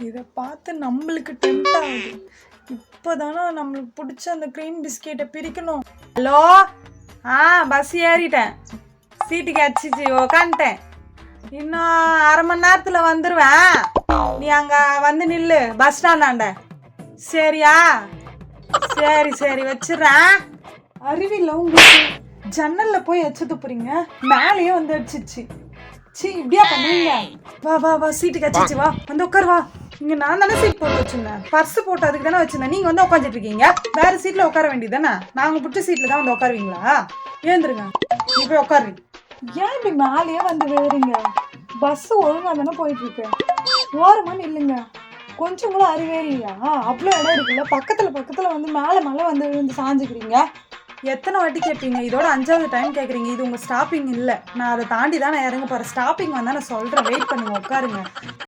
இதை பார்த்து நம்மளுக்கு டெம்ட் ஆகுது. இப்போதானே நம்மளுக்கு பிடிச்ச அந்த க்ரீம் பிஸ்கெட்டை பிரிக்கணும். ஹலோ, பஸ் ஏறிட்டேன், சீட்டுக்கு அடிச்சிச்சு உக்காந்துட்டேன். இன்னும் அரை மணி நேரத்தில் வந்துடுவேன். நீ அங்கே வந்து நில்லு பஸ் ஸ்டாண்டாண்ட. சரியா? சரி சரி வச்சிடுறேன். அறிவில்லை உங்களுக்கு? ஜன்னலில் போய் எச்சு துப்புறீங்க, மேலேயே வந்து அடிச்சிச்சு. சி, இப்படியா பண்ணுவீங்க? வா வா வா, சீட்டுக்கு அடிச்சிச்சு, வா வந்து உட்காரு வா. இங்கே நான் தானே சீட் போட்டு வச்சுருந்தேன், பர்ஸு போட்டு அதுக்கு தானே வச்சுருந்தேன். நீங்கள் வந்து உட்காந்துட்டு இருக்கீங்க, வேறு சீட்டில் உட்கார வேண்டியது தானே. நாங்கள் பிடிச்ச சீட்டில் தான் வந்து உட்காருவீங்களா? ஏந்துருங்க, நீ போய் உட்காருங்க. ஏன் இப்படி மேலேயே வந்து வேறீங்க? பஸ்ஸு ஒழுங்காக தானே போயிட்டுருக்கு, ஓரமாக நில்லுங்க. கொஞ்சம் கூட அறிவே இல்லையா? அவ்வளோ இடம் இருக்குல்ல, பக்கத்தில் வந்து மேலே வந்து விழுந்து சாஞ்சுக்கிறீங்க. எத்தனை வாட்டி கேட்பீங்க? இதோட 5வது டைம் கேட்குறீங்க. இது உங்கள் ஸ்டாப்பிங் இல்லை, நான் அதை தாண்டி தான் நான் இறங்க போகிறேன். ஸ்டாப்பிங் வந்தால் நான் சொல்கிறேன், வெயிட் பண்ணுங்க, உட்காருங்க.